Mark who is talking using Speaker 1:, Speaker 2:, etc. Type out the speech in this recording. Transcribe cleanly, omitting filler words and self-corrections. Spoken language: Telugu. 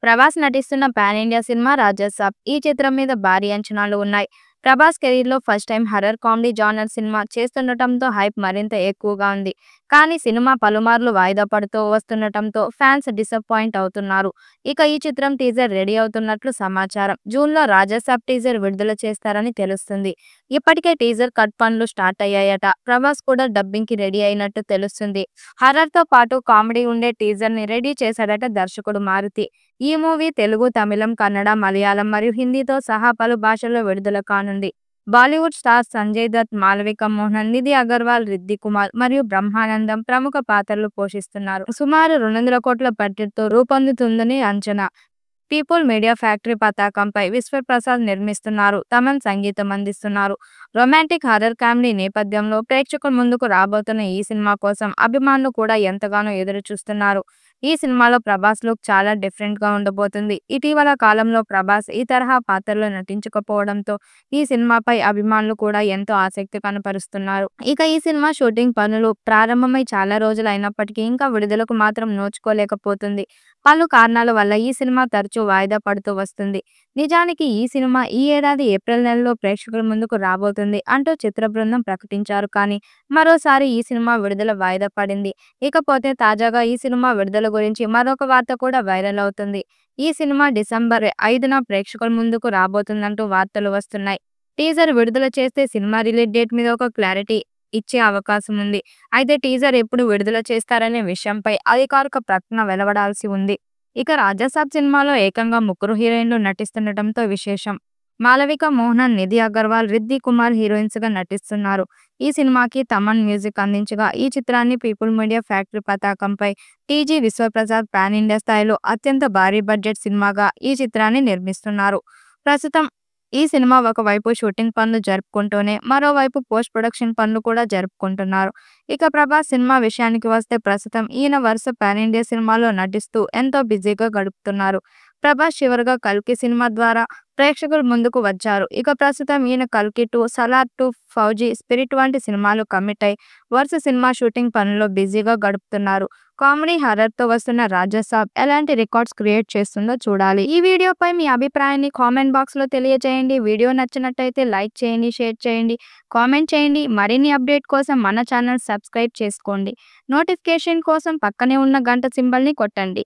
Speaker 1: ప్రభాస్ నటిస్తున్న పాన్ ఇండియా సినిమా 'రాజాసాబ్'. ఈ చిత్రం మీద భారీ అంచనాలు ఉన్నాయి. ప్రభాస్ కెరీర్‌లో first time horror comedy genre cinema చేస్తుండటంతో హైప్ మరింత ఎక్కువగా ఉంది. కానీ సినిమా పలుమార్లు వాయిదా పడుతూ వస్తుండటంతో ఫ్యాన్స్ డిసప్పాయింట్ అవుతున్నారు. ఇక ఈ చిత్రం టీజర్ రెడీ అవుతున్నట్లు సమాచారం. జూన్‌లో 'రాజాసాబ్' టీజర్ విడుదల చేస్తారని తెలుస్తుంది. ఇప్పటికే టీజర్ కట్ పనులు స్టార్ట్ అయ్యాయట. ప్రభాస్ కూడా డబ్బింగ్‌కి రెడీ అయినట్టు తెలుస్తుంది. హర్రర్‌తో పాటు కామెడీ ఉండే టీజర్‌ని రెడీ చేశాడట దర్శకుడు మారుతి. ఈ మూవీ తెలుగు, తమిళం, కన్నడ, మలయాళం మరియు హిందీతో సహా పలు భాషల్లో విడుదల కానుంది. బాలీవుడ్ స్టార్స్ సంజయ్ దత్, మాళవిక మోహన్, నిధి అగర్వాల్, రిద్ది కుమార్ మరియు బ్రహ్మానందం ప్రముఖ పాత్రలు పోషిస్తున్నారు. సుమారు 200 కోట్ల బడ్జెట్‌తో రూపొందుతుందని అంచనా. పీపుల్ మీడియా ఫ్యాక్టరీ పతాకంపై విశ్వప్రసాద్ నిర్మిస్తున్నారు. తమన్ సంగీతం అందిస్తున్నారు. రొమాంటిక్ హర్రర్ కామెడీ నేపథ్యంలో ప్రేక్షకుల ముందుకు రాబోతున్న ఈ సినిమా కోసం అభిమానులు కూడా ఎంతగానో ఎదురు చూస్తున్నారు. ఈ సినిమాలో ప్రభాస్ లుక్ చాలా డిఫరెంట్ గా ఉండబోతుంది. ఇటీవల కాలంలో ప్రభాస్ ఈ తరహా పాత్రలో నటించకపోవడంతో ఈ సినిమాపై అభిమానులు కూడా ఎంతో ఆసక్తి కనపరుస్తున్నారు. ఇక ఈ సినిమా షూటింగ్ పనులు ప్రారంభమై చాలా రోజులు అయినప్పటికీ ఇంకా విడుదలకు మాత్రం నోచుకోలేకపోతుంది. పలు కారణాల వల్ల ఈ సినిమా తరచూ వాయిదా పడుతూ వస్తుంది. నిజానికి ఈ సినిమా ఈ ఏడాది ఏప్రిల్ నెలలో ప్రేక్షకుల ముందుకు రాబోతుంది అంటూ చిత్ర బృందం ప్రకటించారు. కానీ మరోసారి ఈ సినిమా విడుదల వాయిదా పడింది. ఇకపోతే తాజాగా ఈ సినిమా విడుదల గురించి మరొక వార్త కూడా వైరల్ అవుతుంది. ఈ సినిమా డిసెంబర్ 5న ప్రేక్షకుల ముందుకు రాబోతుందంటూ వార్తలు వస్తున్నాయి. టీజర్ విడుదల చేస్తే సినిమా రిలీజ్ డేట్ మీద ఒక క్లారిటీ ఇచ్చే అవకాశం ఉంది. అయితే టీజర్ ఎప్పుడు విడుదల చేస్తారనే విషయంపై అధికారిక ప్రకటన వెలువడాల్సి ఉంది. ఇక 'రాజాసాబ్' సినిమాలో ఏకంగా 3 హీరోయిన్లు నటిస్తుండటంతో విశేషం. మాళవిక మోహన్, నిధి అగర్వాల్, రిద్ది కుమార్ హీరోయిన్స్ గా నటిస్తున్నారు. ఈ సినిమాకి తమన్ మ్యూజిక్ అందించగా ఈ చిత్రాన్ని పీపుల్ మీడియా ఫ్యాక్టరీ పతాకంపై టీజీ విశ్వప్రసాద్ పాన్ ఇండియా స్థాయిలో అత్యంత భారీ బడ్జెట్ సినిమాగా ఈ చిత్రాన్ని నిర్మిస్తున్నారు. ప్రస్తుతం ఈ సినిమా ఒకవైపు షూటింగ్ పనులు జరుపుకుంటూనే మరోవైపు పోస్ట్ ప్రొడక్షన్ పనులు కూడా జరుపుకుంటున్నారు. ఇక ప్రభాస్ సినిమా విషయానికి వస్తే ప్రస్తుతం ఈయన వరుస పాన్ ఇండియా సినిమాల్లో నటిస్తూ ఎంతో బిజీగా గడుపుతున్నారు. ప్రభాస్ చివరగా 'కల్కి' సినిమా ద్వారా ప్రేక్షకుల ముందుకు వచ్చారు. ఇక ప్రస్తుతం ఈయన 'కల్కి 2', 'సలార్ 2', 'ఫౌజీ', 'స్పిరిట్' వంటి సినిమాలు కమిట్ అయి వరుస సినిమా షూటింగ్ పనుల్లో బిజీగా గడుపుతున్నారు. కామెడీ హర్రర్‌తో వస్తున్న 'రాజాసాబ్' ఎలాంటి రికార్డ్స్ క్రియేట్ చేస్తుందో చూడాలి. ఈ వీడియోపై మీ అభిప్రాయాన్ని కామెంట్ బాక్స్‌లో తెలియజేయండి. వీడియో నచ్చినట్టయితే లైక్ చేయండి, షేర్ చేయండి, కామెంట్ చేయండి. మరిన్ని అప్డేట్ కోసం మన ఛానల్ సబ్స్క్రైబ్ చేసుకోండి. నోటిఫికేషన్ కోసం పక్కనే ఉన్న గంట సింబల్‌ని కొట్టండి.